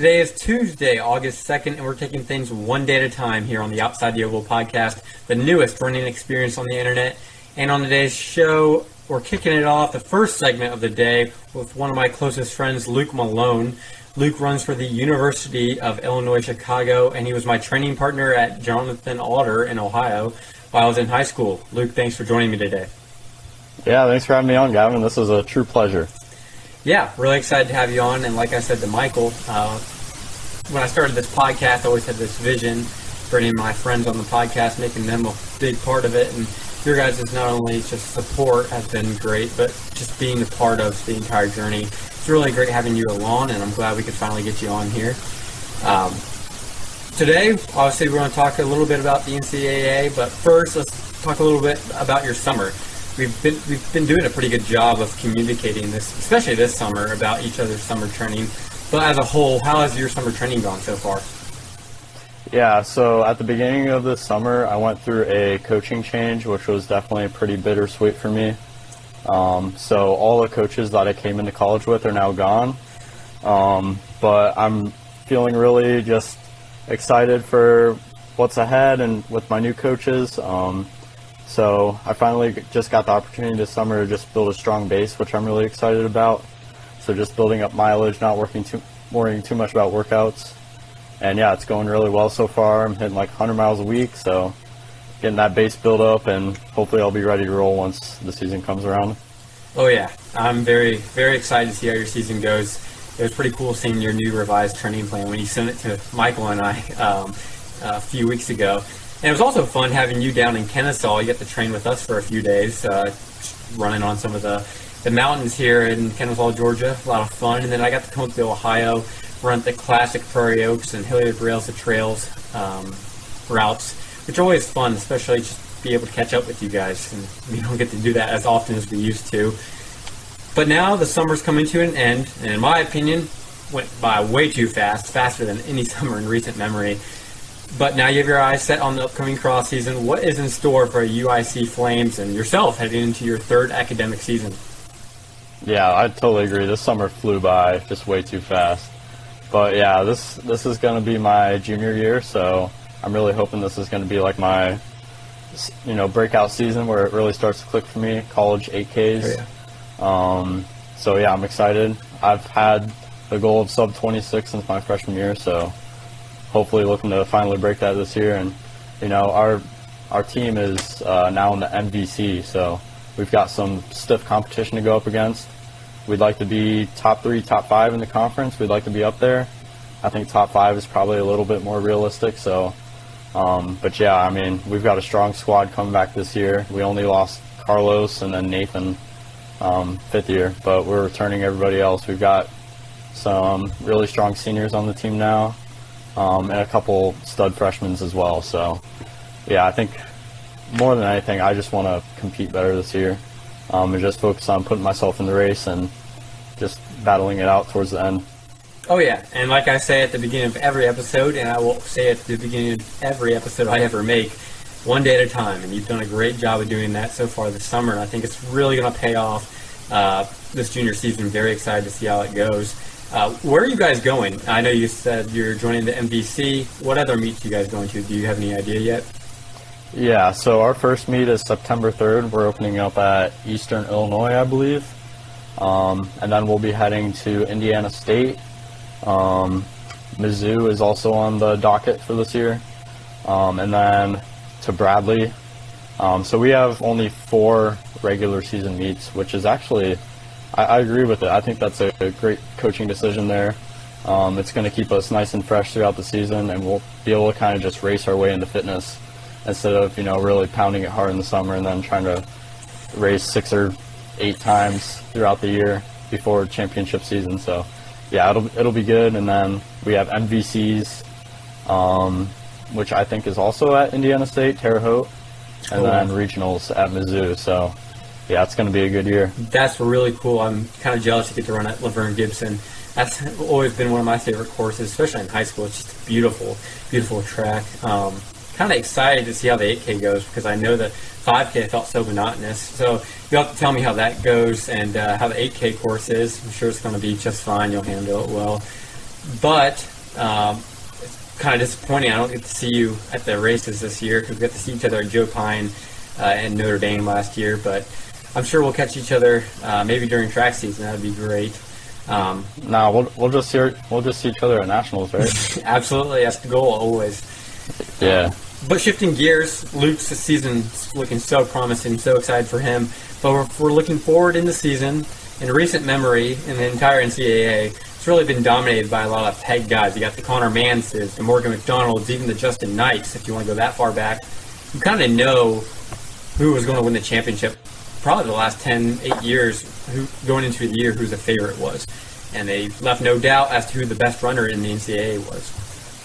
Today is Tuesday, August 2nd, and we're taking things one day at a time here on the Outside the Oval podcast, the newest running experience on the internet. And on today's show, we're kicking it off, the first segment of the day, with one of my closest friends, Luke Malone. Luke runs for the University of Illinois Chicago, and he was my training partner at Jonathan Alder in Ohio while I was in high school. Luke, thanks for joining me today. Yeah, thanks for having me on, Gavin. This is a true pleasure. Yeah, really excited to have you on. And like I said to Michael, when I started this podcast, I always had this vision, bringing my friends on the podcast, making them a big part of it. And your guys' not only just support has been great, but just being a part of the entire journey. It's really great having you along, and I'm glad we could finally get you on here. Today, obviously, we're going to talk a little bit about the NCAA, but first, let's talk a little bit about your summer. We've been doing a pretty good job of communicating this, especially this summer, about each other's summer training. But as a whole, how has your summer training gone so far? Yeah, so at the beginning of this summer, I went through a coaching change, which was definitely pretty bittersweet for me. So all the coaches that I came into college with are now gone. But I'm feeling really just excited for what's ahead and with my new coaches. So I finally just got the opportunity this summer to just build a strong base, which I'm really excited about. So just building up mileage, not worrying too much about workouts. And yeah, it's going really well so far. I'm hitting like 100 miles a week, so getting that base built up, and hopefully I'll be ready to roll once the season comes around. Oh yeah, I'm very, very excited to see how your season goes. It was pretty cool seeing your new revised training plan when you sent it to Michael and I a few weeks ago. And it was also fun having you down in Kennesaw. You got to train with us for a few days, running on some of the mountains here in Kennesaw, Georgia. A lot of fun. And then I got to come up to Ohio, run the classic Prairie Oaks and Hilliard Rails to Trails routes, which are always fun, especially just be able to catch up with you guys. And we don't get to do that as often as we used to. But now the summer's coming to an end, and in my opinion, went by way too fast, faster than any summer in recent memory. But now you have your eyes set on the upcoming cross season. What is in store for UIC Flames and yourself heading into your third academic season? Yeah, I totally agree. This summer flew by just way too fast. But yeah, this is going to be my junior year, so I'm really hoping this is going to be like my breakout season where it really starts to click for me. College 8Ks. Oh, yeah. So yeah, I'm excited. I've had the goal of sub 26 since my freshman year, so hopefully looking to finally break that this year. And our team is now in the MVC, so we've got some stiff competition to go up against. We'd like to be top 3, top 5 in the conference. We'd like to be up there. I think top 5 is probably a little bit more realistic. So, but yeah, I mean, we've got a strong squad coming back this year. We only lost Carlos and then Nathan, 5th year, but we're returning everybody else. We've got some really strong seniors on the team now, and a couple stud freshmen as well. So, yeah, I think more than anything, I just want to compete better this year, and just focus on putting myself in the race and just battling it out towards the end. Oh yeah, and like I say at the beginning of every episode, and I will say at the beginning of every episode I ever make, one day at a time, and you've done a great job of doing that so far this summer, and I think it's really going to pay off this junior season. Very excited to see how it goes. Where are you guys going? I know you said you're joining the MVC. What other meets are you guys going to? Do you have any idea yet? Yeah, so our first meet is September 3rd. We're opening up at Eastern Illinois, I believe. And then we'll be heading to Indiana State. Mizzou is also on the docket for this year. And then to Bradley. So we have only 4 regular season meets, which is actually, I agree with it. I think that's a great coaching decision there. It's going to keep us nice and fresh throughout the season, and we'll be able to kind of just race our way into fitness instead of, really pounding it hard in the summer and then trying to race 6 or 8 times throughout the year before championship season. So yeah, it'll be good. And then we have MVCs, which I think is also at Indiana State, Terre Haute, and then regionals at Mizzou. So yeah, it's going to be a good year. That's really cool. I'm kind of jealous to get to run at Laverne Gibson. That's always been one of my favorite courses, especially in high school. It's just a beautiful, beautiful track. Kind of excited to see how the 8K goes, because I know the 5K felt so monotonous. So you'll have to tell me how that goes and how the 8K course is. I'm sure it's going to be just fine. You'll handle it well. But it's kind of disappointing I don't get to see you at the races this year, because we got to see each other at Joe Pine and Notre Dame last year. But I'm sure we'll catch each other maybe during track season. That would be great. We'll just see each other at nationals, right? Absolutely, that's the goal always. Yeah. But shifting gears, Luke's season's looking so promising, so excited for him. But we're looking forward in the season. In recent memory, in the entire NCAA, it's really been dominated by a lot of peg guys. You got the Connor Manses, the Morgan McDonalds, even the Justin Knights, if you want to go that far back. You kind of know who was going to win the championship probably the last 8 years, who going into the year who the favorite was. And they left no doubt as to who the best runner in the NCAA was.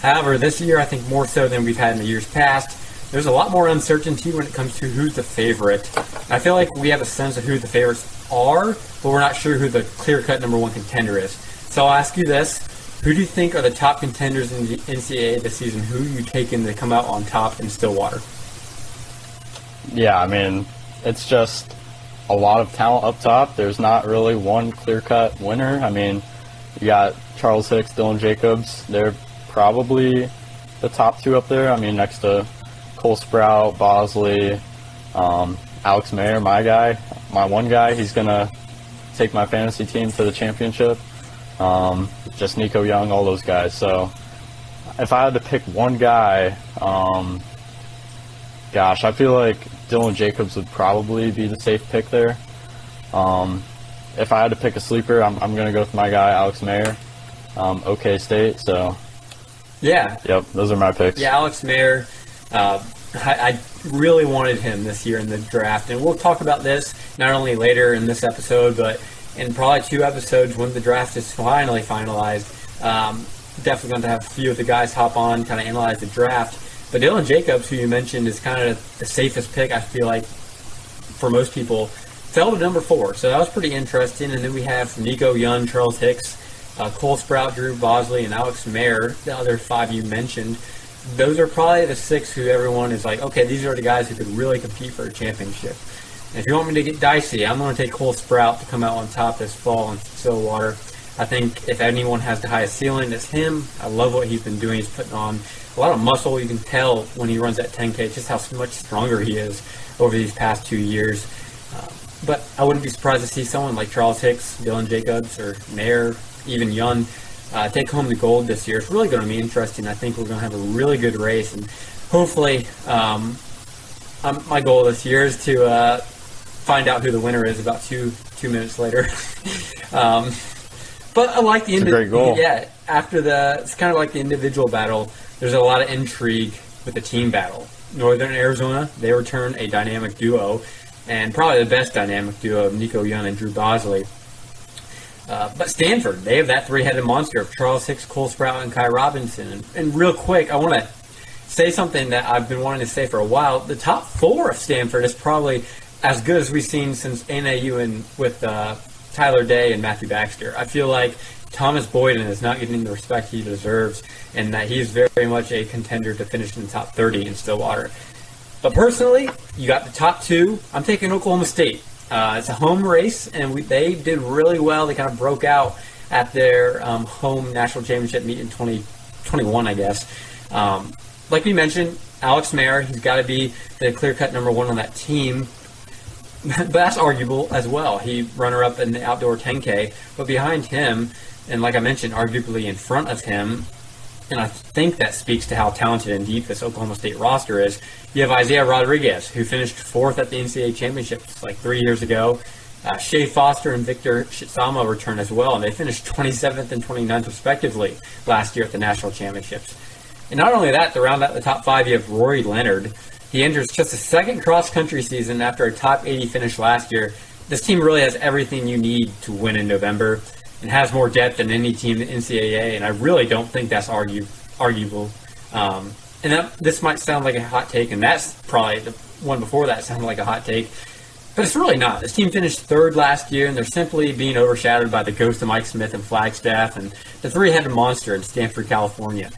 However, this year, I think more so than we've had in the years past, there's a lot more uncertainty when it comes to who's the favorite. I feel like we have a sense of who the favorites are, but we're not sure who the clear-cut number one contender is. So I'll ask you this. Who do you think are the top contenders in the NCAA this season? Who are you taking to come out on top in Stillwater? Yeah, I mean, it's just a lot of talent up top. There's not really one clear-cut winner. I mean, you got Charles Hicks, Dylan Jacobs. They're probably the top two up there. I mean, next to Cole Sprout, Bosley, Alex Mayer, my one guy. He's going to take my fantasy team to the championship. Just Nico Young, all those guys. So if I had to pick one guy, I feel like Dylan Jacobs would probably be the safe pick there. If I had to pick a sleeper, I'm going to go with my guy, Alex Mayer, OK State. So, yeah. Yep, those are my picks. Yeah, Alex Mayer, I really wanted him this year in the draft. And we'll talk about this not only later in this episode, but in probably 2 episodes when the draft is finally finalized. Definitely going to have a few of the guys hop on, kind of analyze the draft. But Dylan Jacobs, who you mentioned, is kind of the safest pick, I feel like, for most people, fell to number 4. So that was pretty interesting. And then we have Nico Young, Charles Hicks, Cole Sprout, Drew Bosley, and Alex Mayer, the other 5 you mentioned. Those are probably the 6 who everyone is like, okay, these are the guys who could really compete for a championship. And if you want me to get dicey, I'm going to take Cole Sprout to come out on top this fall in Stillwater. I think if anyone has the highest ceiling, it's him. I love what he's been doing. He's putting on a lot of muscle. You can tell when he runs that 10K just how much stronger he is over these past 2 years. But I wouldn't be surprised to see someone like Charles Hicks, Dylan Jacobs, or Mayer, even Young, take home the gold this year. It's really going to be interesting. I think we're going to have a really good race. And hopefully, my goal this year is to find out who the winner is about two minutes later. But I like the great goal. Yeah, it's kind of like the individual battle. There's a lot of intrigue with the team battle. Northern Arizona, they return a dynamic duo, and probably the best dynamic duo of Nico Young and Drew Bosley. But Stanford, they have that 3-headed monster of Charles Hicks, Cole Sprout, and Kai Robinson. And real quick, I want to say something that I've been wanting to say for a while. The top 4 of Stanford is probably as good as we've seen since NAU and with Tyler Day and Matthew Baxter. I feel like Thomas Boyden is not getting the respect he deserves, and that he's very much a contender to finish in the top 30 in Stillwater. But personally, you got the top 2. I'm taking Oklahoma State. It's a home race, and they did really well. They kind of broke out at their home national championship meet in 2021, I guess. Like we mentioned, Alex Mayer, he's got to be the clear-cut number 1 on that team. But that's arguable as well. He runner-up in the outdoor 10K, but behind him, and like I mentioned, arguably in front of him, and I think that speaks to how talented and deep this Oklahoma State roster is, you have Isaiah Rodriguez, who finished 4th at the NCAA Championship like 3 years ago. Shea Foster and Victor Shitsama return as well, and they finished 27th and 29th respectively last year at the National Championships. And not only that, to round out the top 5, you have Rory Leonard. He enters just a 2nd cross-country season after a top 80 finish last year. This team really has everything you need to win in November and has more depth than any team in the NCAA, and I really don't think that's arguable. This might sound like a hot take, and that's probably the one before that sounded like a hot take, but it's really not. This team finished 3rd last year, and they're simply being overshadowed by the ghost of Mike Smith in Flagstaff and the 3-headed monster in Stanford, California.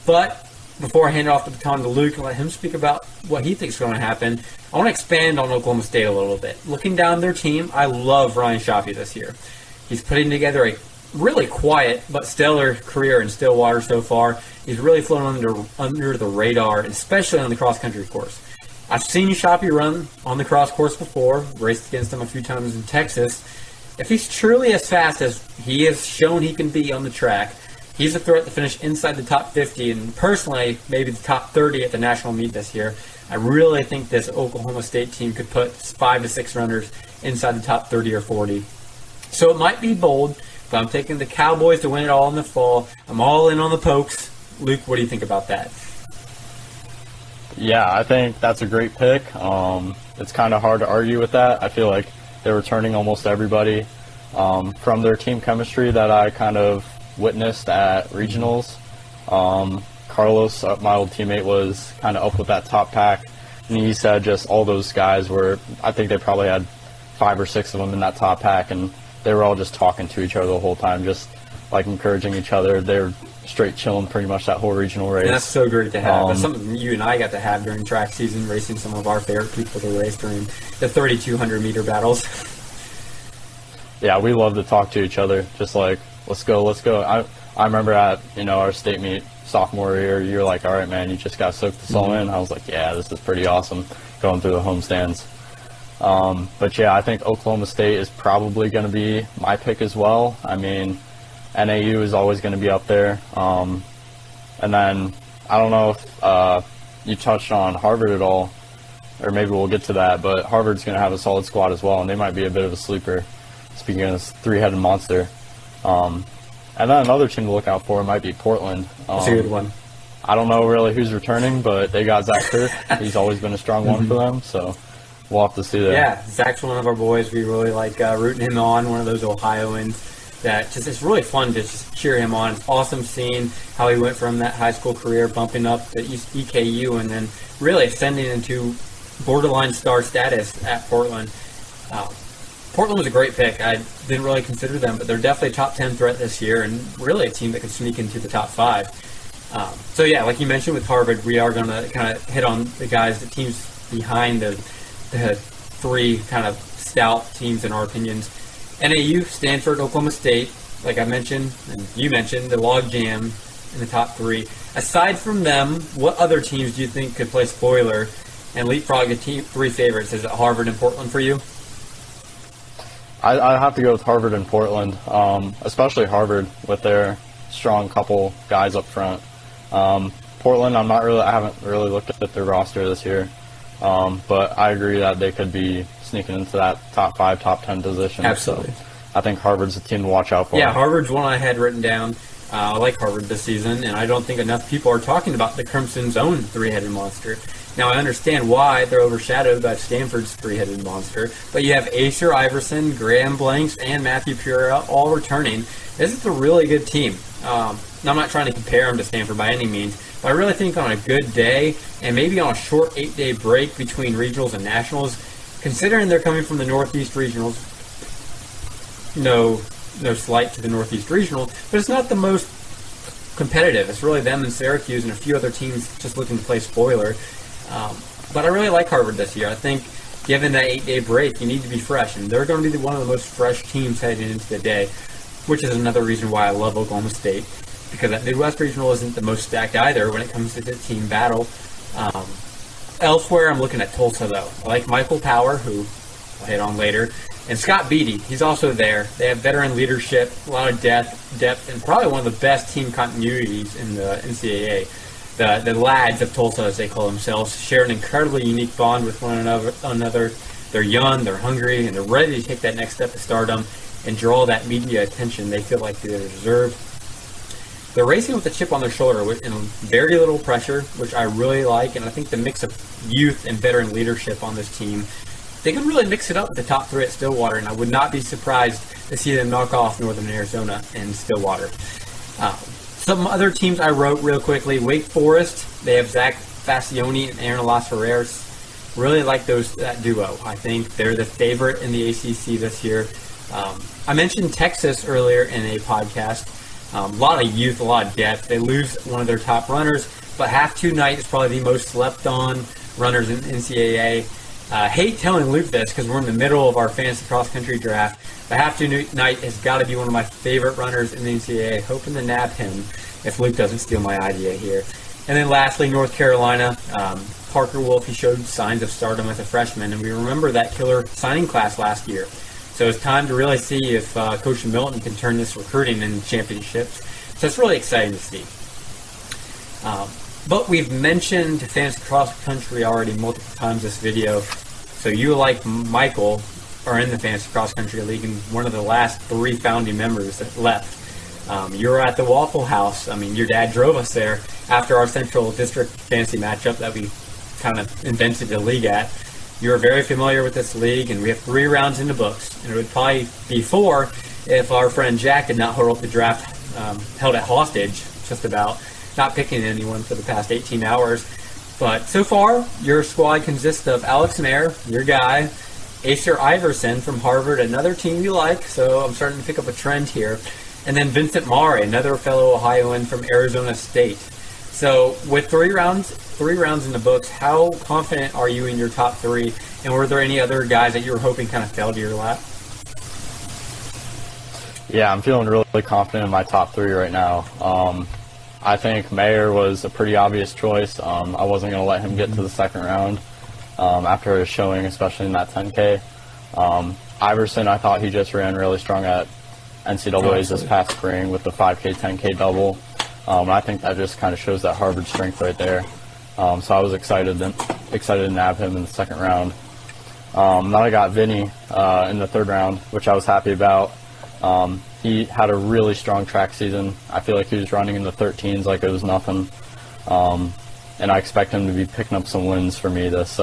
But before I hand off the baton to Luke and let him speak about what he thinks is going to happen, I want to expand on Oklahoma State a little bit. Looking down their team, I love Ryan Shafi this year. He's putting together a really quiet but stellar career in Stillwater so far. He's really flown under the radar, especially on the cross country course. I've seen Ushapi run on the cross course before, raced against him a few times in Texas. If he's truly as fast as he has shown he can be on the track, he's a threat to finish inside the top 50 and personally maybe the top 30 at the national meet this year. I really think this Oklahoma State team could put 5 to 6 runners inside the top 30 or 40. So it might be bold, but I'm taking the Cowboys to win it all in the fall. I'm all in on the Pokes. Luke, what do you think about that? Yeah, I think that's a great pick. It's kind of hard to argue with that. I feel like they're returning almost everybody from their team chemistry that I kind of witnessed at regionals. Carlos, my old teammate, was kind of up with that top pack, and he said just all those guys were, I think they probably had 5 or 6 of them in that top pack, and they were all just talking to each other the whole time, just like encouraging each other. They were straight chilling pretty much that whole regional race. And that's so great to have. That's something you and I got to have during track season, racing some of our favorite people to race during the 3,200 meter battles. Yeah, we love to talk to each other, just like, let's go, let's go. I remember at, our state meet sophomore year, you're like, all right, man, you just got to soak this all in. I was like, yeah, this is pretty awesome going through the home stands. But yeah, I think Oklahoma State is probably going to be my pick as well. I mean, NAU is always going to be up there. And then I don't know if you touched on Harvard at all, or maybe we'll get to that, but Harvard's going to have a solid squad as well, and they might be a bit of a sleeper, speaking of this three-headed monster. And then another team to look out for might be Portland. That's a good one. I don't know really who's returning, but they got Zach Kirk. He's always been a strong one for them, so we'll have to see that. Yeah, Zach's one of our boys. We really like rooting him on, one of those Ohioans that just it's really fun to just cheer him on. It's awesome seeing how he went from that high school career, bumping up to EKU, and then really ascending into borderline star status at Portland. Portland was a great pick. I didn't really consider them, but they're definitely a top 10 threat this year and really a team that could sneak into the top 5. So yeah, like you mentioned with Harvard, we are going to kind of hit on the guys, the teams behind the 3 kind of stout teams in our opinions. NAU, Stanford, Oklahoma State, like I mentioned, and you mentioned, the log jam in the top 3. Aside from them, what other teams do you think could play spoiler and leapfrog the 3 favorites? Is it Harvard and Portland for you? I have to go with Harvard and Portland, especially Harvard with their strong couple guys up front. Portland, I haven't really looked at their roster this year, but I agree that they could be sneaking into that top 5, top 10 position. Absolutely. So I think Harvard's a team to watch out for. Yeah, Harvard's one I had written down. I like Harvard this season, and I don't think enough people are talking about the Crimson's own 3-headed monster. Now, I understand why they're overshadowed by Stanford's 3-headed monster, but you have Acer Iverson, Graham Blanks, and Matthew Pura all returning. This is a really good team. Now, I'm not trying to compare them to Stanford by any means, but I really think on a good day, and maybe on a short 8-day break between regionals and nationals, considering they're coming from the Northeast Regionals, no slight to the Northeast Regional, but it's not the most competitive. It's really them and Syracuse and a few other teams just looking to play spoiler. But I really like Harvard this year. I think given that 8-day break, you need to be fresh, and they're going to be one of the most fresh teams heading into the day, which is another reason why I love Oklahoma State, because that Midwest Regional isn't the most stacked either when it comes to the team battle. Elsewhere, I'm looking at Tulsa, though. I like Michael Power, who I'll hit on later, and Scott Beatty. He's also there. They have veteran leadership, a lot of depth, and probably one of the best team continuities in the NCAA. The lads of Tulsa, as they call themselves, share an incredibly unique bond with one another. They're young, they're hungry, and they're ready to take that next step to stardom and draw that media attention they feel like they deserve. They're racing with a chip on their shoulder and very little pressure, which I really like, and I think the mix of youth and veteran leadership on this team, they can really mix it up with the top 3 at Stillwater, and I would not be surprised to see them knock off Northern Arizona and Stillwater. Some other teams I wrote real quickly. Wake Forest, they have Zach Fascioni and Aaron Las Ferreras. Really like that duo. I think they're the favorite in the ACC this year. I mentioned Texas earlier in a podcast. A lot of youth, a lot of depth. They lose one of their top runners, but Half 2 Night is probably the most slept on runners in NCAA. Hate telling Luke this because we're in the middle of our fantasy cross-country draft. But Half-Two Night has got to be one of my favorite runners in the NCAA. Hoping to nab him if Luke doesn't steal my idea here. And then lastly, North Carolina. Parker Wolf, he showed signs of stardom as a freshman, and we remember that killer signing class last year. So it's time to really see if Coach Milton can turn this recruiting into championships. So it's really exciting to see. But we've mentioned fantasy cross-country already multiple times this video. So you, like Michael, are in the fantasy cross-country league and one of the last 3 founding members that left. You're at the Waffle House. I mean, your dad drove us there after our Central District fantasy matchup that we kind of invented the league at. You're very familiar with this league, and we have 3 rounds in the books. And it would probably be 4 if our friend Jack had not held up the draft, held it hostage, just about, not picking anyone for the past 18 hours. But so far, your squad consists of Alex Mayer, your guy, Acer Iverson from Harvard, another team you like, so I'm starting to pick up a trend here, and then Vincent Mare, another fellow Ohioan from Arizona State. So with 3 rounds in the books, how confident are you in your top 3? And were there any other guys that you were hoping kind of fell to your lap? Yeah, I'm feeling really confident in my top 3 right now. I think Mayer was a pretty obvious choice. I wasn't going to let him get to the second round after his showing, especially in that 10K. Iverson, I thought he just ran really strong at NCAAs this past spring with the 5K, 10K double. I think that just kind of shows that Harvard strength right there. So I was excited to nab him in the second round. Then I got Vinny in the third round, which I was happy about. He had a really strong track season. I feel like he was running in the 13s like it was nothing. And I expect him to be picking up some wins for me this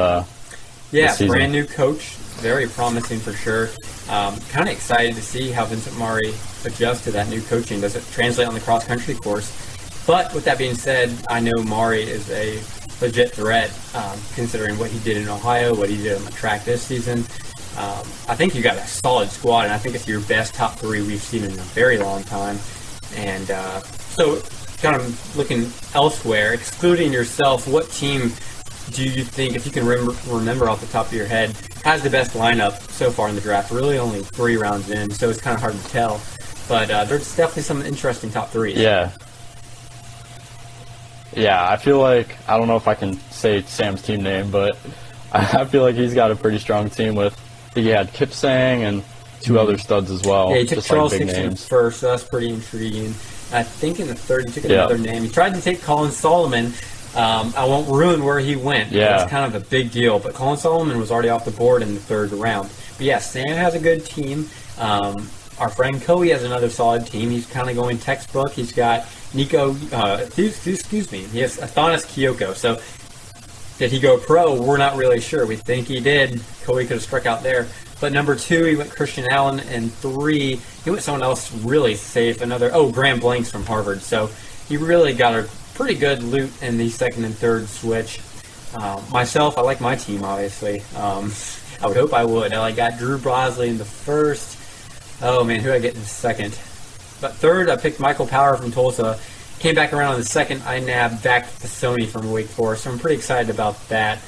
season. Brand new coach, very promising for sure. Kind of excited to see how Vincent Mare adjusts to that new coaching. Does it translate on the cross-country course? But with that being said, I know Mare is a legit threat, considering what he did in Ohio, what he did on the track this season. I think you got a solid squad, and I think it's your best top 3 we've seen in a very long time. And so kind of looking elsewhere, excluding yourself, what team do you think, if you can remember off the top of your head, has the best lineup so far in the draft? Really only 3 rounds in, so it's kind of hard to tell. But there's definitely some interesting top 3s. Yeah, I feel like, I don't know if I can say Sam's team name, but I feel like he's got a pretty strong team with, I think he had Kip Sang and 2 other studs as well. Yeah, he took just Charles like big Hickson names first, so that's pretty intriguing. I think in the third, he took another name. He tried to take Colin Solomon. I won't ruin where he went. Yeah. It's kind of a big deal, but Colin Solomon was already off the board in the 3rd round. But yeah, Sam has a good team. Our friend Coey has another solid team. He's kind of going textbook. He's got Nico, he has Athanas Kyoko. So did he go pro? We're not really sure. We think he did. Coey could have struck out there. But number 2, he went Christian Allen, and 3, he went someone else really safe. Graham Blanks from Harvard. So he really got a pretty good loot in the 2nd and 3rd switch. Myself, I like my team, obviously. I would hope I would. I got Drew Brosley in the 1st. Oh, man, who did I get in the 2nd? But 3rd, I picked Michael Power from Tulsa. Came back around in the 2nd. I nabbed back to Sony from Wake Forest. So I'm pretty excited about that.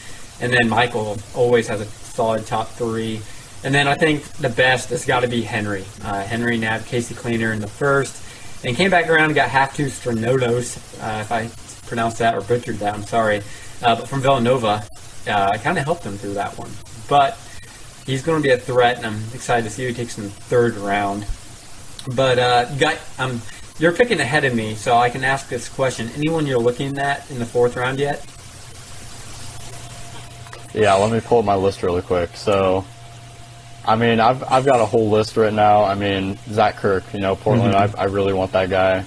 And then Michael always has a solid top 3. And then I think the best has got to be Henry. Henry nabbed Casey Cleaner in the 1st. And came back around and got Half-Two Stranodos. If I pronounced that or butchered that, I'm sorry. But from Villanova, I kind of helped him through that one. But he's going to be a threat, and I'm excited to see who he takes in the 3rd round. But you're picking ahead of me, so I can ask this question. Anyone you're looking at in the 4th round yet? Yeah, let me pull up my list really quick. So, I mean, I've got a whole list right now. I mean, Zach Kirk, Portland, I really want that guy.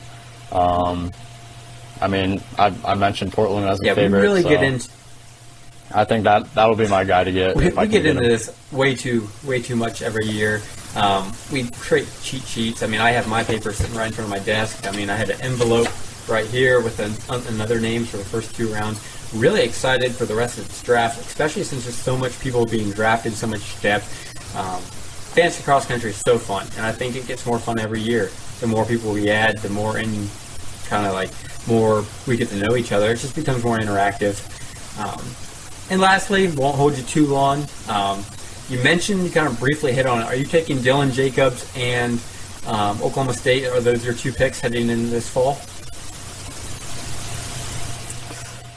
I mean, I mentioned Portland as a favorite. Yeah, we really get into... I think that'll be my guy to get. We get into this way too much every year. We create cheat sheets. I mean, I have my paper sitting right in front of my desk. I mean, I had an envelope right here with another names for the first 2 rounds. Really excited for the rest of this draft, especially since there's so much people being drafted, so much depth. Fantasy cross country is so fun, and I think it gets more fun every year. The more people we add, the more more we get to know each other. It just becomes more interactive. And lastly, won't hold you too long. You mentioned, you kind of briefly hit on it. Are you taking Dylan Jacobs and Oklahoma State? Are those your 2 picks heading into this fall?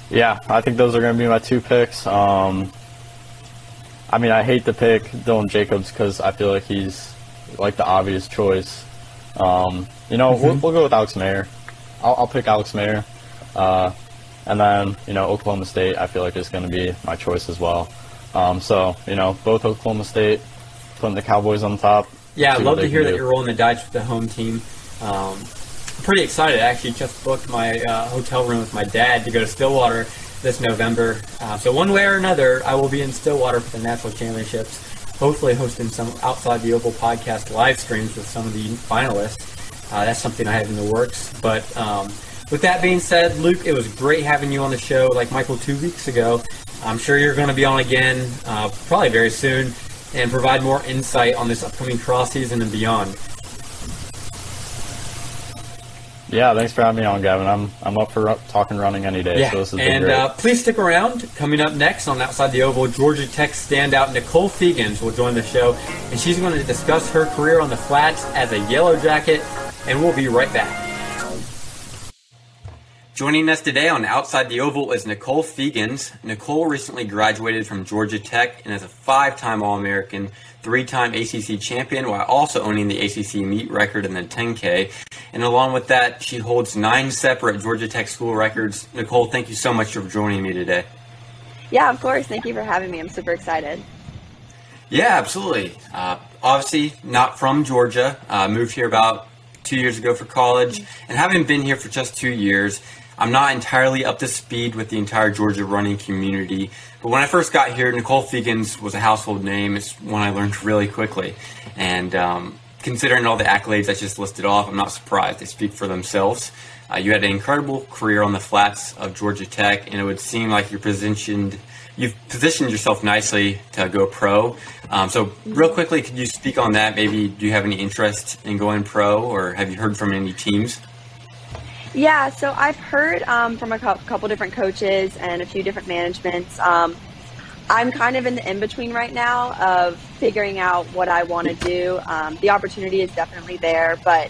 Yeah, I think those are going to be my 2 picks. I mean, I hate to pick Dylan Jacobs because I feel like he's like the obvious choice. We'll go with Alex Mayer. I'll pick Alex Mayer. And then, Oklahoma State, I feel like is going to be my choice as well. Both Oklahoma State, putting the Cowboys on top. Yeah, I'd love to hear that you're rolling the dice with the home team. I'm pretty excited. I actually just booked my hotel room with my dad to go to Stillwater this November. So one way or another, I will be in Stillwater for the National Championships, hopefully hosting some Outside the Oval podcast live streams with some of the finalists. That's something I have in the works. But with that being said, Luke, it was great having you on the show like Michael 2 weeks ago. I'm sure you're going to be on again probably very soon and provide more insight on this upcoming cross season and beyond. Yeah, thanks for having me on, Gavin. I'm up for talking running any day. Yeah, so this has been great. Please stick around. Coming up next on Outside the Oval, Georgia Tech standout Nicole Fegans will join the show, and she's going to discuss her career on the flats as a Yellow Jacket, and we'll be right back. Joining us today on Outside the Oval is Nicole Fegans. Nicole recently graduated from Georgia Tech and is a 5-time All-American, 3-time ACC champion, while also owning the ACC meet record in the 10K. And along with that, she holds 9 separate Georgia Tech school records. Nicole, thank you so much for joining me today. Yeah, of course. Thank you for having me. I'm super excited. Yeah, absolutely. Obviously, not from Georgia. Moved here about 2 years ago for college, and having been here for just 2 years, I'm not entirely up to speed with the entire Georgia running community, but when I first got here, Nicole Fegans was a household name. It's one I learned really quickly, and considering all the accolades I just listed off, I'm not surprised. They speak for themselves. You had an incredible career on the flats of Georgia Tech, and it would seem like you've positioned yourself nicely to go pro. So real quickly, could you speak on that? Maybe do you have any interest in going pro, or have you heard from any teams? Yeah, so I've heard from a couple different coaches and a few different managements. I'm kind of in the in-between right now of figuring out what I want to do. The opportunity is definitely there, but,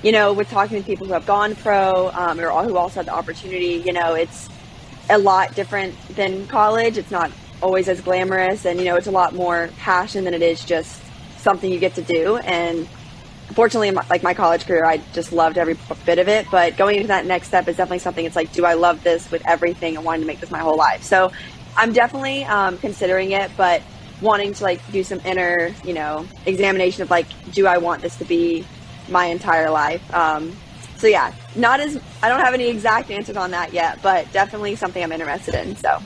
with talking to people who have gone pro or who also had the opportunity, it's a lot different than college. It's not always as glamorous, and, it's a lot more passion than it is just something you get to do. And fortunately, my college career, I just loved every bit of it. But going into that next step is definitely something. It's like, do I love this with everything and wanting to make this my whole life? So I'm definitely considering it, but wanting to do some inner, examination of do I want this to be my entire life? So yeah, I don't have any exact answers on that yet, but definitely something I'm interested in. So.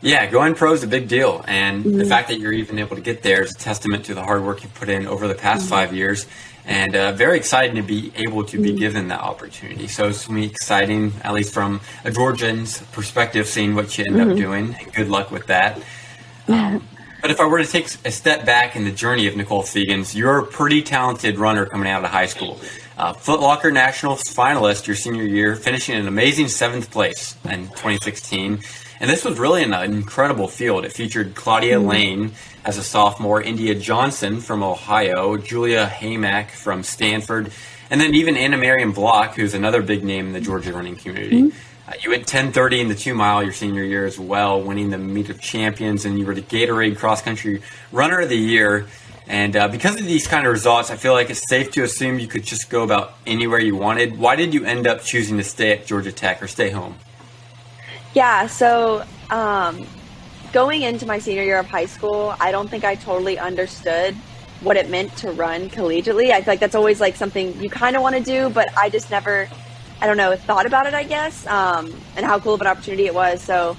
Yeah, going pro is a big deal, and the fact that you're even able to get there is a testament to the hard work you've put in over the past 5 years, and very exciting to be able to be given that opportunity. So it's going to be exciting, at least from a Georgian's perspective, seeing what you end up doing, and good luck with that. But if I were to take a step back in the journey of Nicole Fegans, you're a pretty talented runner coming out of high school. Foot Locker Nationals finalist your senior year, finishing an amazing 7th place in 2016. And this was really an incredible field. It featured Claudia Lane as a sophomore, India Johnson from Ohio, Julia Haymack from Stanford, and then even Anna Marion Block, who's another big name in the Georgia running community. You went 10:30 in the 2-mile your senior year as well, winning the Meet of Champions, and you were the Gatorade Cross Country Runner of the Year. And because of these kind of results, I feel like it's safe to assume you could just go about anywhere you wanted. Why did you end up choosing to stay at Georgia Tech or stay home? Yeah, so going into my senior year of high school, I don't think I totally understood what it meant to run collegiately. I feel like that's always something you kind of want to do, but I just never, thought about it, I guess, and how cool of an opportunity it was. So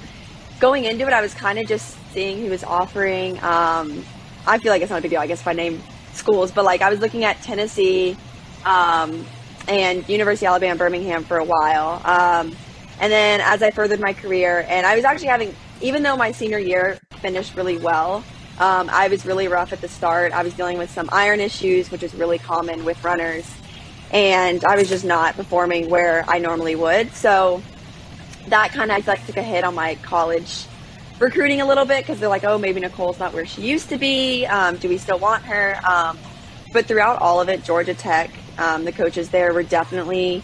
going into it, I was kind of just seeing who was offering. I feel like it's not a big deal, I guess, if I name schools, but I was looking at Tennessee and University of Alabama, Birmingham for a while. And then as I furthered my career, and I was actually even though my senior year finished really well, I was really rough at the start. I was dealing with some iron issues, which is really common with runners. And I was just not performing where I normally would. So that kind of, I feel like, took a hit on my college recruiting a little bit because they're like, oh, maybe Nicole's not where she used to be. Do we still want her? But throughout all of it, Georgia Tech, the coaches there were definitely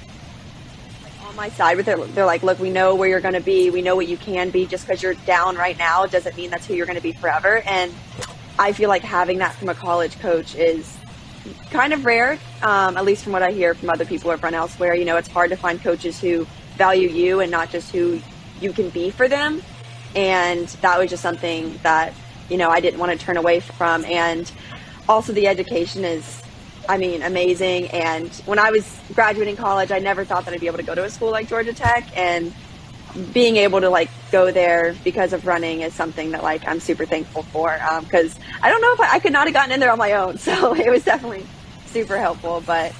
on my side with it. They're like, look, we know where you're going to be. We know what you can be. Just because you're down right now doesn't mean that's who you're going to be forever. And I feel like having that from a college coach is kind of rare, at least from what I hear from other people who have run elsewhere. You know, it's hard to find coaches who value you and not just who you can be for them. And that was just something that, you know, I didn't want to turn away from. And also the education is, I mean, amazing. And when I was graduating college, I never thought that I'd be able to go to a school like Georgia Tech. And being able to like go there because of running is something that like I'm super thankful for, because I don't know if I could not have gotten in there on my own. So it was definitely super helpful. But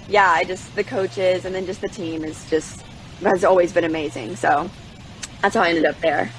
yeah, the coaches and then just the team has always been amazing. So that's how I ended up there.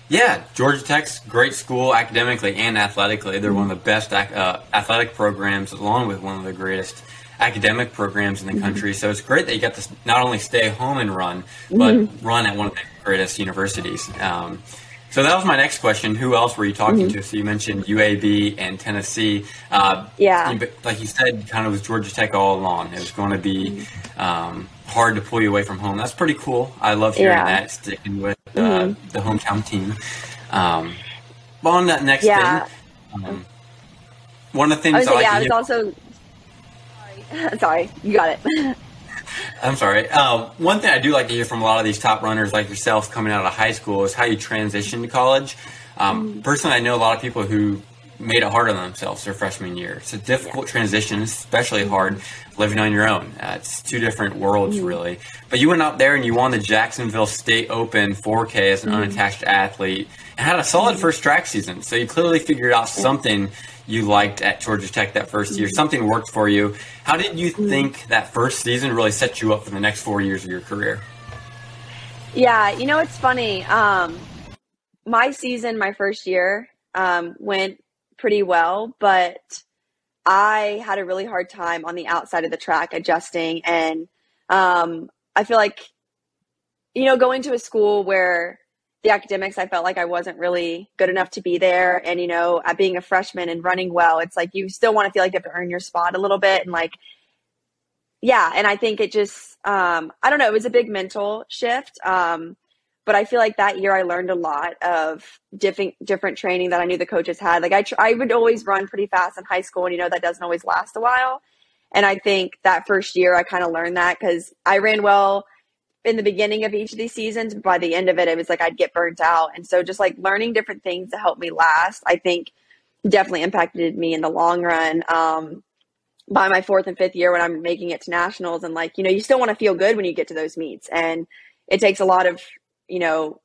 Yeah, Georgia Tech's great school academically and athletically. They're one of the best athletic programs, along with one of the greatest academic programs in the country. So it's great that you got to not only stay home and run, but run at one of the greatest universities. So that was my next question. Who else were you talking to? So you mentioned UAB and Tennessee. Like you said, kind of was Georgia Tech all along. It was going to be hard to pull you away from home. That's pretty cool. I love hearing that, sticking with the hometown team. But on that next thing, one of the things I was also sorry, you got it. I'm sorry. One thing I do like to hear from a lot of these top runners like yourself coming out of high school is how you transition to college. Personally, I know a lot of people who made it hard on themselves their freshman year. It's a difficult transition, especially hard living on your own. It's two different worlds, really. But you went out there and you won the Jacksonville State Open 4K as an unattached athlete and had a solid first track season. So you clearly figured out something you liked at Georgia Tech that first year. Something worked for you. How did you think that first season really set you up for the next 4 years of your career? Yeah, you know, it's funny. My season, my first year, went pretty well, but I had a really hard time on the outside of the track adjusting. And I feel like, you know, going to a school where the academics, I felt like I wasn't really good enough to be there. And, you know, at being a freshman and running well, it's like you still want to feel like you have to earn your spot a little bit. And like, yeah, and I think it just, I don't know, it was a big mental shift. But I feel like that year I learned a lot of different training that I knew the coaches had. Like I would always run pretty fast in high school, and, you know, that doesn't always last a while. And I think that first year I kind of learned that because I ran well in the beginning of each of these seasons. But by the end of it, it was like I'd get burnt out. And so just like learning different things to help me last, I think definitely impacted me in the long run. By my fourth and fifth year when I'm making it to nationals, and like, you know, you still want to feel good when you get to those meets. And it takes a lot of, you know,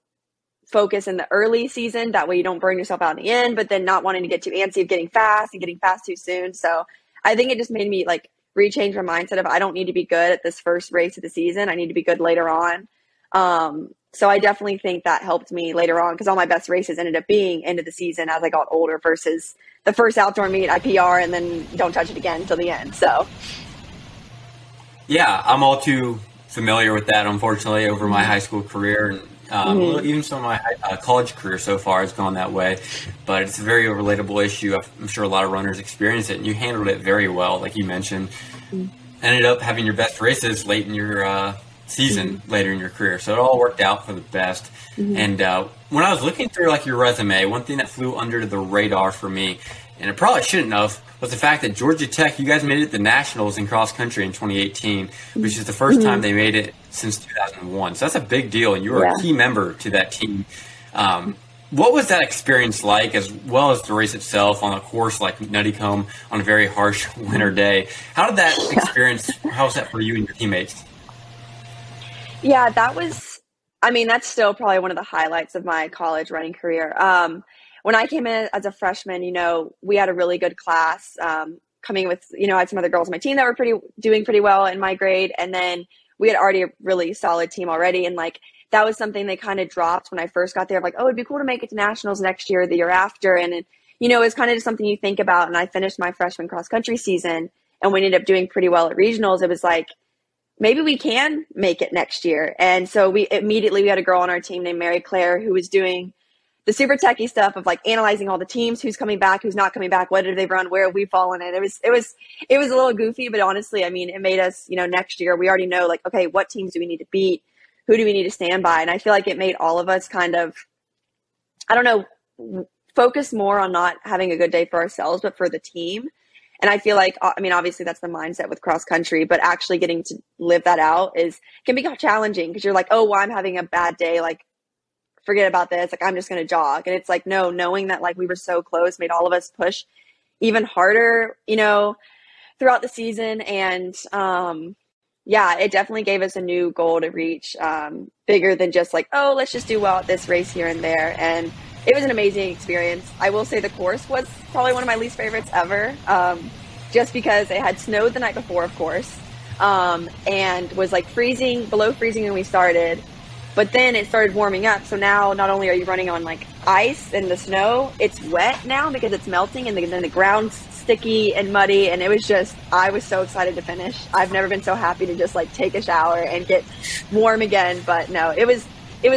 focus in the early season. That way you don't burn yourself out in the end, but then not wanting to get too antsy of getting fast and getting fast too soon. So I think it just made me like rechange my mindset of I don't need to be good at this first race of the season. I need to be good later on. So I definitely think that helped me later on because all my best races ended up being end of the season as I got older versus the first outdoor meet I PR and then don't touch it again until the end. So yeah, I'm all too familiar with that, unfortunately, over my high school career. And even some of my college career so far has gone that way. But it's a very relatable issue. I'm sure a lot of runners experience it, and you handled it very well, like you mentioned. Ended up having your best races late in your season, later in your career. So it all worked out for the best. And when I was looking through like your resume, one thing that flew under the radar for me, and it probably shouldn't have, was the fact that Georgia Tech, you guys made it to the Nationals in cross country in 2018, which is the first time they made it since 2001. So that's a big deal, and you were a key member to that team. What was that experience like, as well as the race itself on a course like Nuttycombe on a very harsh winter day? How did that experience, how was that for you and your teammates? Yeah, that was, I mean, that's still probably one of the highlights of my college running career. When I came in as a freshman, you know, we had a really good class coming with, you know, I had some other girls on my team that were doing pretty well in my grade. And then we had already a really solid team already. And like, that was something they kind of dropped when I first got there. Like, oh, it'd be cool to make it to nationals next year or the year after. And, you know, it's kind of just something you think about. And I finished my freshman cross country season and we ended up doing pretty well at regionals. It was like, maybe we can make it next year. And so we had a girl on our team named Mary Claire who was doing the super techie stuff of like analyzing all the teams, who's coming back, who's not coming back, what did they run, where have we fallen in. It was a little goofy, but honestly, I mean, it made us, next year we already know like, okay, what teams do we need to beat? Who do we need to stand by? And I feel like it made all of us kind of, I don't know, focus more on not having a good day for ourselves, but for the team. And I feel like, I mean, obviously that's the mindset with cross country, but actually getting to live that out can be challenging because you're like, oh, well, I'm having a bad day. Like, forget about this. Like, I'm just going to jog. And it's like, no, knowing that like we were so close made all of us push even harder, throughout the season. And, yeah, it definitely gave us a new goal to reach, bigger than just like, oh, let's just do well at this race here and there. And it was an amazing experience. I will say the course was probably one of my least favorites ever, just because it had snowed the night before, of course, and was like below freezing when we started. But then it started warming up. So now not only are you running on like ice and the snow, it's wet now because it's melting and then the ground's sticky and muddy. And I was so excited to finish. I've never been so happy to just like take a shower and get warm again. But no, it was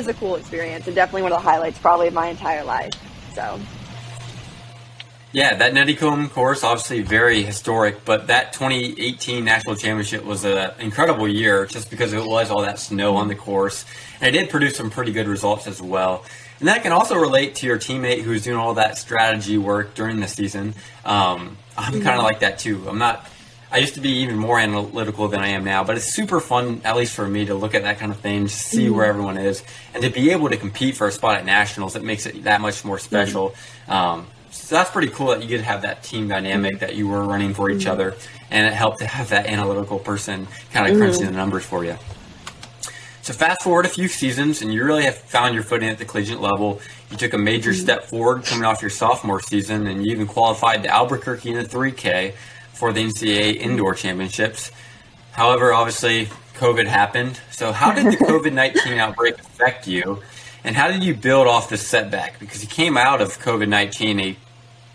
a cool experience and definitely one of the highlights probably of my entire life. So. Yeah, that Nuttycombe course, obviously very historic, but that 2018 National Championship was an incredible year just because it was all that snow on the course. And it did produce some pretty good results as well. And that can also relate to your teammate who's doing all that strategy work during the season. I'm kind of like that too. I used to be even more analytical than I am now, but it's super fun, at least for me, to look at that kind of thing, just see where everyone is, and to be able to compete for a spot at nationals. It makes it that much more special. So that's pretty cool that you get to have that team dynamic that you were running for each other, and it helped to have that analytical person kind of crunching the numbers for you. So fast forward a few seasons, and you really have found your footing at the collegiate level. You took a major step forward coming off your sophomore season, and you even qualified to Albuquerque in the 3K for the NCAA Indoor Championships. However, obviously, COVID happened. So how did the COVID-19 outbreak affect you, and how did you build off this setback? Because you came out of COVID-19 a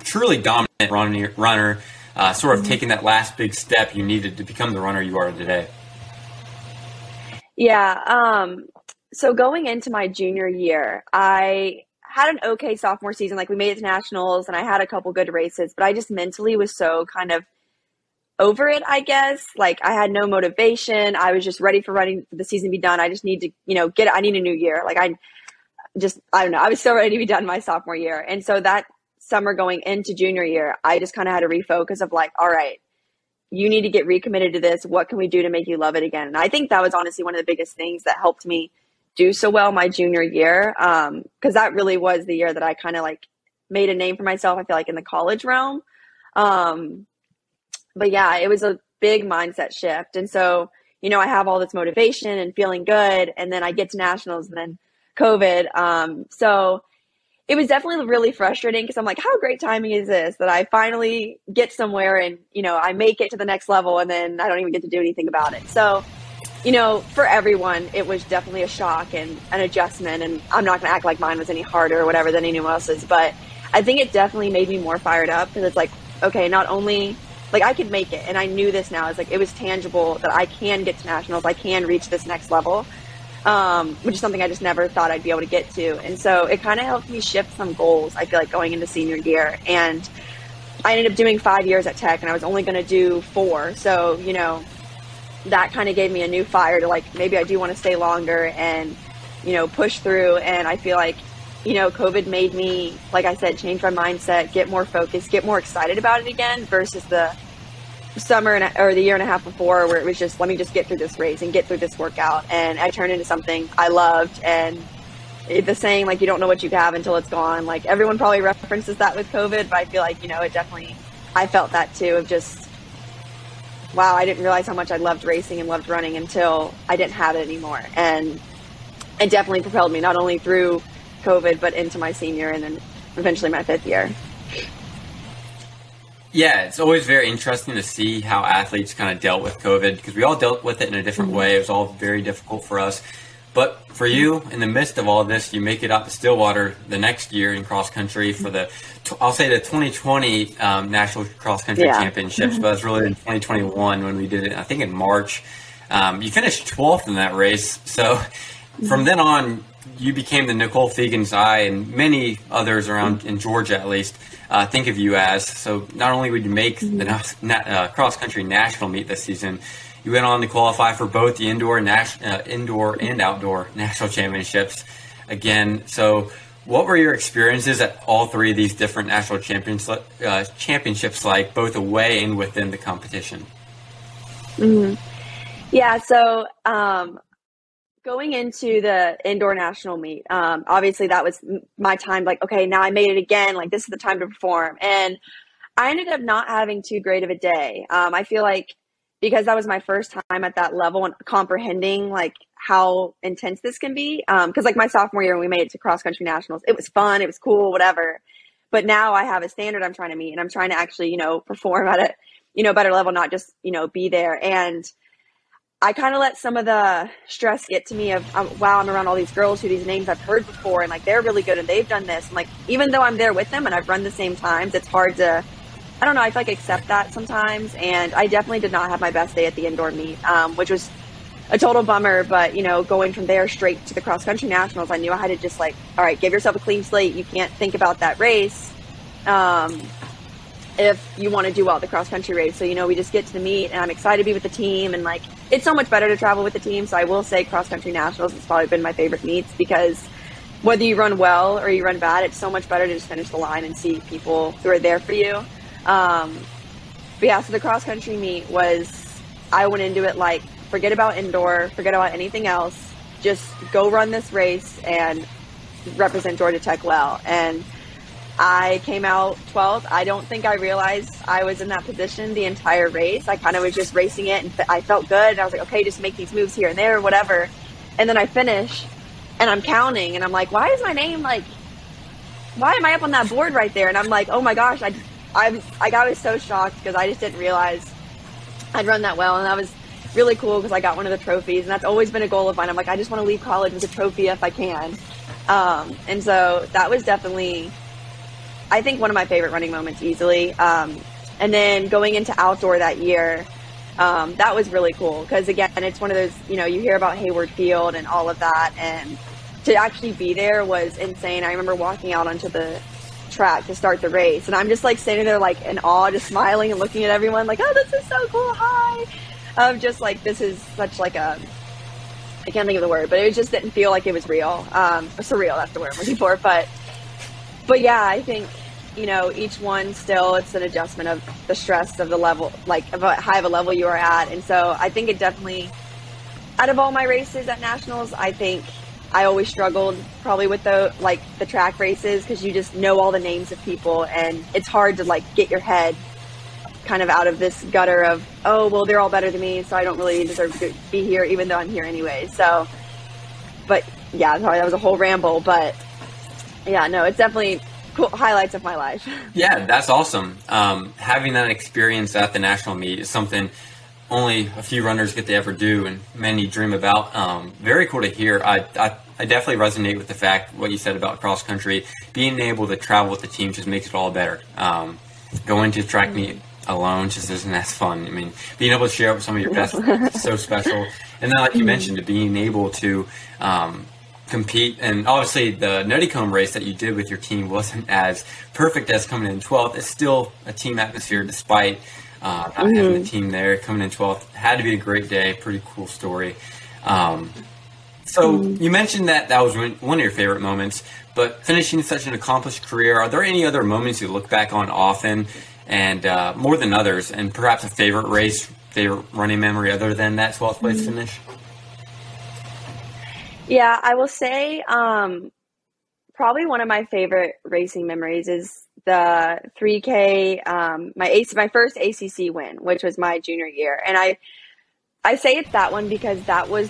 truly dominant runner, sort of taking that last big step you needed to become the runner you are today. Yeah. So going into my junior year, I had an okay sophomore season. Like we made it to nationals and I had a couple good races, but I just mentally was so kind of over it, I guess. Like I had no motivation. I was just ready for the season to be done. I just need to, I need a new year. Like I don't know. I was so ready to be done my sophomore year. And so that summer going into junior year, I just kind of had to refocus of like, all right, you need to get recommitted to this. What can we do to make you love it again? And I think that was honestly one of the biggest things that helped me do so well my junior year. Cause that really was the year that I kind of like made a name for myself. I feel like in the college realm. But yeah, it was a big mindset shift. And so, I have all this motivation and feeling good. And then I get to nationals and then COVID. So it was definitely really frustrating because I'm like, how great timing is this that I finally get somewhere and, I make it to the next level and then I don't even get to do anything about it. So, for everyone, it was definitely a shock and an adjustment. And I'm not going to act like mine was any harder or whatever than anyone else's, but I think it definitely made me more fired up because it's like, okay, not only like I could make it. And I knew this now. It's like, it was tangible that I can get to nationals. I can reach this next level. Which is something I just never thought I'd be able to get to. And so it kind of helped me shift some goals, I feel like, going into senior year. And I ended up doing 5 years at Tech and I was only going to do 4. So, that kind of gave me a new fire to like, maybe I do want to stay longer and, push through. And I feel like, COVID made me, like I said, change my mindset, get more focused, get more excited about it again versus the summer or the year and a half before where it was just, let me just get through this race and get through this workout. And I turned into something I loved. And the saying, like, you don't know what you have until it's gone. Like everyone probably references that with COVID, but I feel like, it definitely, I felt that too of just, wow, I didn't realize how much I loved racing and loved running until I didn't have it anymore. And it definitely propelled me not only through COVID, but into my senior and then eventually my 5th year. Yeah, it's always very interesting to see how athletes kind of dealt with COVID because we all dealt with it in a different way. It was all very difficult for us. But for you, in the midst of all this, you make it out to Stillwater the next year in cross country for the 2020 National Cross Country Championships, but it was really in 2021 when we did it, I think in March. You finished 12th in that race. So from then on, you became the Nicole Fegans I and many others around in Georgia, at least, think of you as. So not only would you make the cross-country national meet this season, you went on to qualify for both the indoor and outdoor national championships again. So what were your experiences at all three of these different national championships like, both away and within the competition? Yeah, so going into the indoor national meet, obviously that was my time, like, okay, now I made it again, like this is the time to perform. And I ended up not having too great of a day. I feel like because that was my first time at that level and comprehending like how intense this can be. Because like my sophomore year when we made it to cross country nationals, it was fun, it was cool, whatever. But now I have a standard I'm trying to meet, and I'm trying to actually, perform at a, better level, not just, be there. And I kind of let some of the stress get to me of, wow, I'm around all these girls who these names I've heard before, and like they're really good and they've done this. And like, even though I'm there with them and I've run the same times, it's hard to, I don't know, I feel like accept that sometimes. And I definitely did not have my best day at the indoor meet, which was a total bummer. But, going from there straight to the cross country nationals, I knew I had to just like, all right, give yourself a clean slate. You can't think about that race if you want to do well at the cross country race. So, we just get to the meet and I'm excited to be with the team, and like, it's so much better to travel with the team. So I will say cross country nationals has probably been my favorite meets, because whether you run well or you run bad, it's so much better to just finish the line and see people who are there for you. But yeah, so the cross country meet was, I went into it like, forget about indoor, forget about anything else, just go run this race and represent Georgia Tech well. And I came out 12th. I don't think I realized I was in that position the entire race. I kind of was just racing it, and I felt good. And I was like, okay, just make these moves here and there or whatever. And then I finish and I'm counting and I'm like, why is my name like, why am I up on that board right there? And I'm like, oh my gosh, I was so shocked because I just didn't realize I'd run that well. And that was really cool because I got one of the trophies, and that's always been a goal of mine. I'm like, I just want to leave college with a trophy if I can. And so that was definitely, I think, one of my favorite running moments easily. And then going into outdoor that year, that was really cool because, again, it's one of those, you hear about Hayward Field and all of that, and to actually be there was insane. I remember walking out onto the track to start the race, and I'm just like standing there like in awe, just smiling and looking at everyone like, oh, this is so cool, hi. Just like, this is such like a, I can't think of the word, but it just didn't feel like it was real. Surreal, that's the word I'm looking for. But yeah, I think, each one still, it's an adjustment of the stress of the level, like of how high of a level you are at. And so I think it definitely, out of all my races at nationals, I think I always struggled probably with the track races, because you just know all the names of people, and it's hard to like get your head kind of out of this gutter of, oh, well, they're all better than me, so I don't really deserve to be here, even though I'm here anyway. So, but yeah, sorry, that was a whole ramble, but yeah, no, it's definitely cool highlights of my life. Yeah, that's awesome. Having that experience at the national meet is something only a few runners get to ever do, and many dream about. Very cool to hear. I definitely resonate with the fact what you said about cross country. Being able to travel with the team just makes it all better. Going to track meet alone just isn't as fun. I mean, being able to share with some of your best is so special. And then, like you mentioned, being able to compete, and obviously the Nuttycombe race that you did with your team wasn't as perfect as coming in 12th. It's still a team atmosphere despite not having the team there. Coming in 12th had to be a great day. Pretty cool story. So you mentioned that was one of your favorite moments, but finishing such an accomplished career, are there any other moments you look back on often and more than others, and perhaps a favorite race, favorite running memory other than that 12th place finish? Yeah, I will say probably one of my favorite racing memories is the 3K, my first ACC win, which was my junior year. And I say it's that one because that was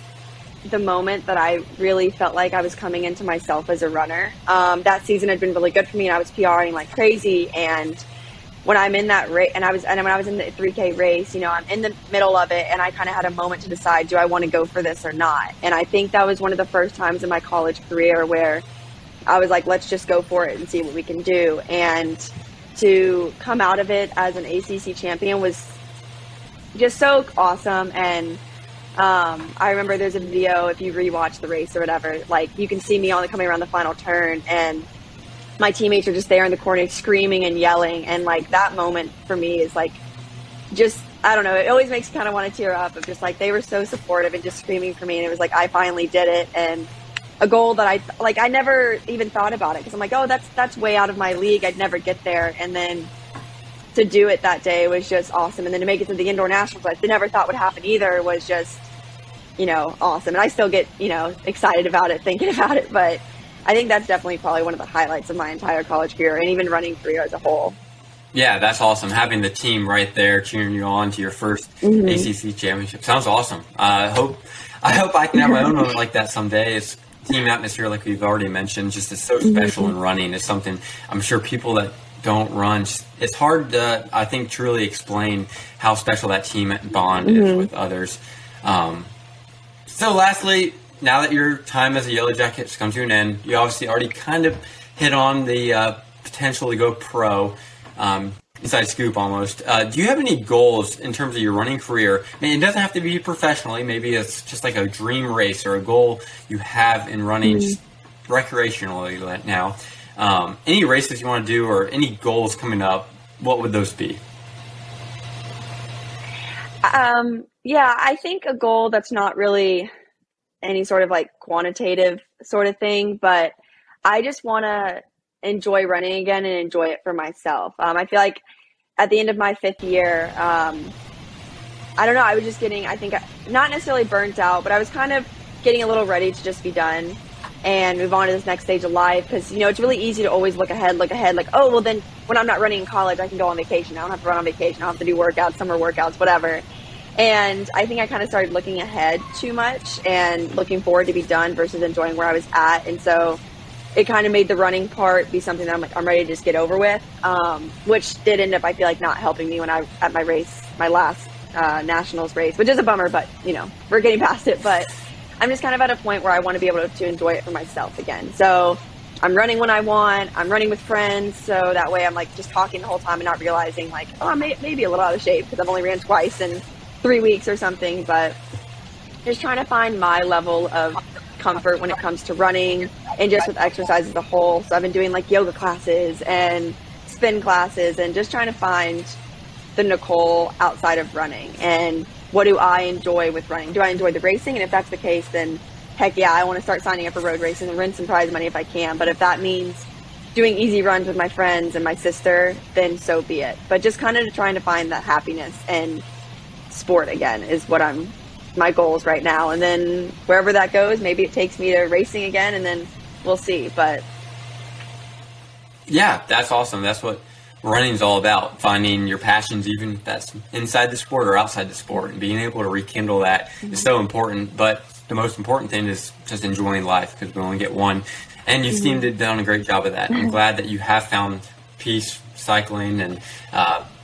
the moment that I really felt like I was coming into myself as a runner. That season had been really good for me, and I was PRing like crazy. And when I'm in that race, and when I was in the 3K race, I'm in the middle of it, and I kind of had a moment to decide, do I want to go for this or not? And I think that was one of the first times in my college career where I was like, let's just go for it and see what we can do. And to come out of it as an ACC champion was just so awesome. And I remember there's a video, if you rewatch the race or whatever, like you can see me coming around the final turn, and my teammates are just there in the corner screaming and yelling. And like that moment for me is like, just, I don't know, it always makes me kind of want to tear up of just like, they were so supportive and just screaming for me. And it was like, I finally did it. And a goal that I never even thought about it. Cause I'm like, oh, that's way out of my league. I'd never get there. And then to do it that day was just awesome. And then to make it to the indoor nationals, I never thought would happen either, was just, awesome. And I still get, excited about it, thinking about it. But I think that's definitely probably one of the highlights of my entire college career and even running career as a whole. Yeah, that's awesome. Having the team right there cheering you on to your first ACC championship sounds awesome. I hope I can have my own moment like that someday. It's team atmosphere, like we've already mentioned, just is so special in running. It's something I'm sure people that don't run, it's hard to, I think, truly explain how special that team bond is with others. So lastly, now that your time as a Yellow Jacket has come to an end, you obviously already kind of hit on the potential to go pro, inside scoop almost. Do you have any goals in terms of your running career? I mean, it doesn't have to be professionally. Maybe it's just like a dream race or a goal you have in running just recreationally now. Any races you want to do or any goals coming up, what would those be? Yeah, I think a goal that's not really any sort of like quantitative sort of thing, but I just want to enjoy running again and enjoy it for myself. I feel like at the end of my 5th year, I don't know, I was just getting, I think, not necessarily burnt out, but I was kind of getting a little ready to just be done and move on to this next stage of life. Because, it's really easy to always look ahead, like, oh, well, then when I'm not running in college, I can go on vacation. I don't have to run on vacation. I don't have to do workouts, summer workouts, whatever. And I think I kind of started looking ahead too much and looking forward to be done versus enjoying where I was at. And so it kind of made the running part be something that I'm like, I'm ready to just get over with, which did end up, I feel like, not helping me when I, at my race, my last nationals race, which is a bummer, but, we're getting past it. But I'm just kind of at a point where I want to be able to enjoy it for myself again. So I'm running when I want. I'm running with friends. So that way I'm like just talking the whole time and not realizing like, oh, I may be a little out of shape because I've only ran twice in 3 weeks or something. But just trying to find my level of comfort when it comes to running and just with exercise as a whole. So I've been doing like yoga classes and spin classes and just trying to find the Nicole outside of running. And what do I enjoy with running? Do I enjoy the racing? And if that's the case, then heck yeah, I want to start signing up for road races and win some prize money if I can. But if that means doing easy runs with my friends and my sister, then so be it. But just kind of trying to find that happiness and sport again is what my goals right now. And then wherever that goes, maybe it takes me to racing again, and then we'll see. But yeah, that's awesome. That's what running is all about, finding your passions, even if that's inside the sport or outside the sport, and being able to rekindle that is so important. But the most important thing is just enjoying life, because we only get one. And you seem to have done a great job of that. I'm glad that you have found peace cycling and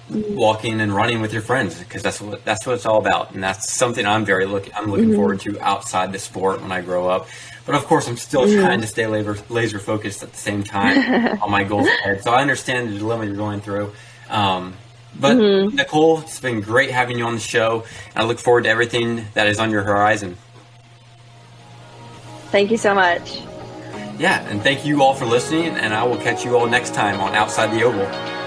walking and running with your friends, because that's what it's all about. And that's something I'm looking forward to outside the sport when I grow up. But of course, I'm still trying to stay laser focused at the same time on my goals ahead. So I understand the dilemma you're going through. But Nicole, it's been great having you on the show. I look forward to everything that is on your horizon. Thank you so much. Yeah, and thank you all for listening, and I will catch you all next time on Outside the Oval.